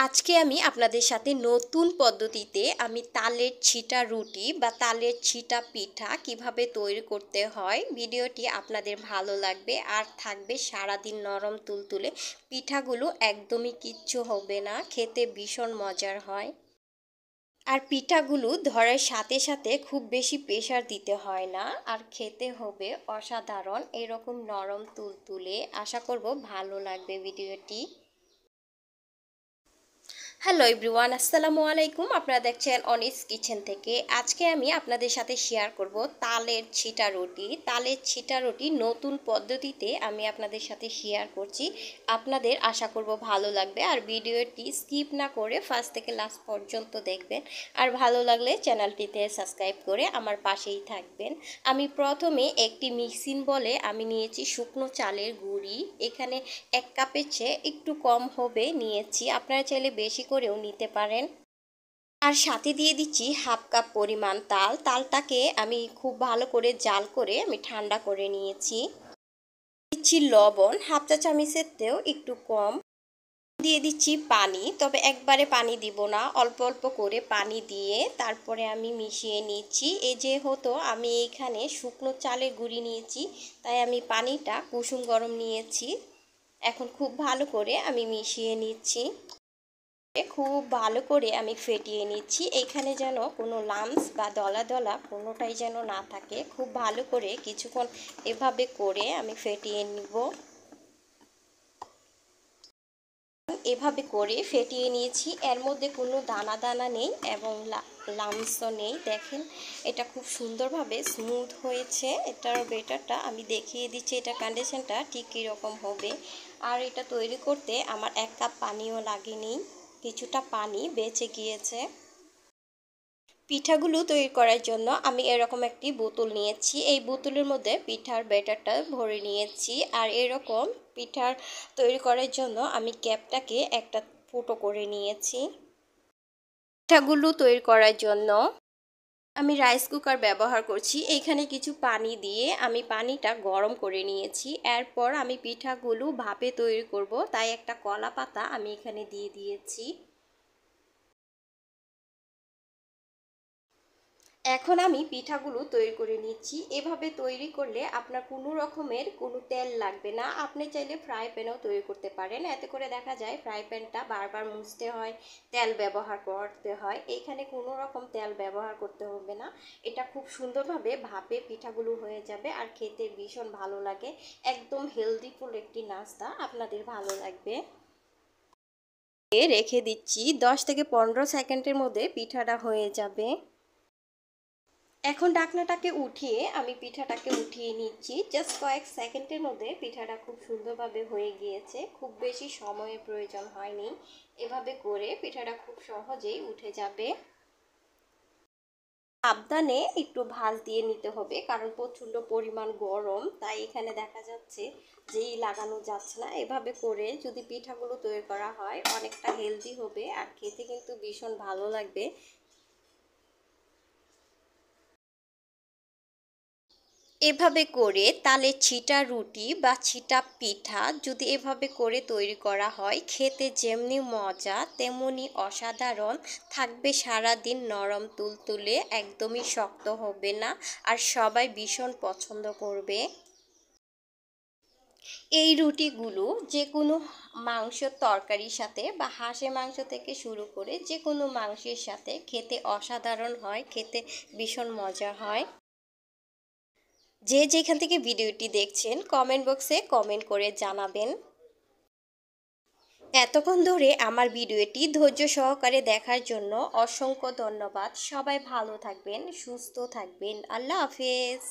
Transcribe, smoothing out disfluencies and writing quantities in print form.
আজকে আমি আপনাদের সাথে নতুন পদ্ধতিতে আমি তালের ছিটা রুটি বা তালের ছিটা পিঠা কিভাবে তৈরি করতে হয় ভিডিওটি আপনাদের ভালো লাগবে আর থাকবে সারাদিন নরম তুলতুলে। পিঠাগুলো একদমই কিচ্ছু হবে না, খেতে ভীষণ মজার হয়। আর পিঠাগুলো ধরার সাথে সাথে খুব বেশি প্রেসার দিতে হয় না, আর খেতে হবে অসাধারণ এরকম নরম তুলতুলে। আশা করব ভালো লাগবে ভিডিওটি। হ্যালো এভরিওয়ান, আসসালামু আলাইকুম। আপনারা দেখছেন অনিস কিচেন থেকে। আজকে আমি আপনাদের সাথে শেয়ার করব তালের ছিটা রুটি। তালের ছিটা রুটি নতুন পদ্ধতিতে আমি আপনাদের সাথে শেয়ার করছি। আপনাদের আশা করব ভালো লাগবে, আর ভিডিওটি স্কিপ না করে ফার্স্ট থেকে লাস্ট পর্যন্ত দেখবেন। আর ভালো লাগলে চ্যানেলটিতে সাবস্ক্রাইব করে আমার পাশেই থাকবেন। আমি প্রথমে একটি মিক্সিং বলে আমি নিয়েছি শুকনো চালের গুঁড়ি। এখানে 1 কাপের চেয়ে একটু কম হবে নিয়েছি, আপনারা চাইলে বেশি করেও নিতে পারেন। আর সাথে দিয়ে দিচ্ছি 1/2 কাপ পরিমাণ তালটাকে আমি খুব ভালো করে জাল করে আমি ঠান্ডা করে নিয়েছি। দিচ্ছি লবণ 1/2 চা চামচের তেও একটু কম। দিয়ে দিচ্ছি পানি, তবে একবারে পানি দিব না, অল্প অল্প করে পানি দিয়ে তারপরে আমি মিশিয়ে নিচ্ছি। এই যেহেতু আমি এখানে শুকনো চালের গুঁড়ি নিয়েছি, তাই আমি পানিটা কুসুম গরম নিয়েছি। এখন খুব ভালো করে আমি মিশিয়ে নিচ্ছি, খুব ভালো করে আমি ফেটিয়ে নিচ্ছি। এইখানে যেন কোনো লামস বা দলা দলা কোনোটাই যেন না থাকে। খুব ভালো করে কিছুক্ষণ এভাবে করে আমি ফেটিয়ে নিব। এভাবে করে ফেটিয়ে নিয়েছি, এর মধ্যে কোনো দানা দানা নেই এবং লামসও নেই। দেখেন এটা খুব সুন্দরভাবে স্মুথ হয়েছে। এটার বেটারটা আমি দেখিয়ে দিচ্ছি, এটা কন্ডিশনটা ঠিক কীরকম হবে। আর এটা তৈরি করতে আমার 1 কাপ পানিও লাগেনি, কিছুটা পানি বেঁচে গিয়েছে। পিঠাগুলো তৈরি করার জন্য আমি এরকম একটি বোতল নিয়েছি। এই বোতলের মধ্যে পিঠার ব্যাটারটা ভরে নিয়েছি। আর এরকম পিঠার তৈরি করার জন্য আমি ক্যাপটাকে একটা ফুটো করে নিয়েছি। পিঠাগুলো তৈরি করার জন্য আমি রাইস কুকার ব্যবহার করছি। এইখানে কিছু পানি দিয়ে আমি পানিটা গরম করে নিয়েছি। এরপর আমি পিঠাগুলো ভাপে তৈরি করব, তাই একটা কলা পাতা আমি এখানে দিয়ে দিয়েছি। এখন আমি পিঠাগুলো তৈরি করে নিচ্ছি। এভাবে তৈরি করলে আপনার কোনো রকমের কোনো তেল লাগবে না। আপনি চাইলে ফ্রাই প্যানেও তৈরি করতে পারেন, এতে করে দেখা যায় ফ্রাই প্যানটা বারবার মুছতে হয়, তেল ব্যবহার করতে হয়। এইখানে কোনো রকম তেল ব্যবহার করতে হবে না। এটা খুব সুন্দরভাবে ভাপে পিঠাগুলো হয়ে যাবে, আর খেতে ভীষণ ভালো লাগে। একদম হেলদিফুল একটি নাস্তা, আপনাদের ভালো লাগবে। রেখে দিচ্ছি, 10 থেকে 15 সেকেন্ডের মধ্যে পিঠাটা হয়ে যাবে। এখন ঢাকনাটাকে উঠিয়ে আমি পিঠাটাকে উঠিয়ে নিচ্ছি। জাস্ট কয়েক সেকেন্ডের মধ্যে পিঠাটা খুব সুন্দরভাবে হয়ে গিয়েছে, খুব বেশি সময়ের প্রয়োজন হয়নি। এভাবে করে পিঠাটা খুব সহজেই উঠে যাবে। সাবধানে একটু ভাঁজ দিয়ে নিতে হবে, কারণ প্রচণ্ড পরিমাণ গরম, তাই এখানে দেখা যাচ্ছে যেই লাগানো যাচ্ছে না। এভাবে করে যদি পিঠাগুলো তৈরি করা হয় অনেকটা হেলদি হবে, আর খেতে কিন্তু ভীষণ ভালো লাগবে। এভাবে করে তালের ছিটা রুটি বা ছিটা পিঠা যদি এভাবে করে তৈরি করা হয়, খেতে যেমনি মজা তেমনি অসাধারণ থাকবে। সারাদিন নরম তুলতুলে, একদমই শক্ত হবে না, আর সবাই ভীষণ পছন্দ করবে। এই রুটিগুলো যে কোনো মাংসের তরকারির সাথে বা হাঁসের মাংস থেকে শুরু করে যে কোনো মাংসের সাথে খেতে অসাধারণ হয়, খেতে ভীষণ মজা হয়। যে যেখান থেকে ভিডিওটি দেখছেন কমেন্ট বক্সে কমেন্ট করে জানাবেন। এতক্ষণ ধরে আমার ভিডিওটি ধৈর্য সহকারে দেখার জন্য অসংখ্য ধন্যবাদ। সবাই ভালো থাকবেন, সুস্থ থাকবেন। আল্লাহ হাফেজ।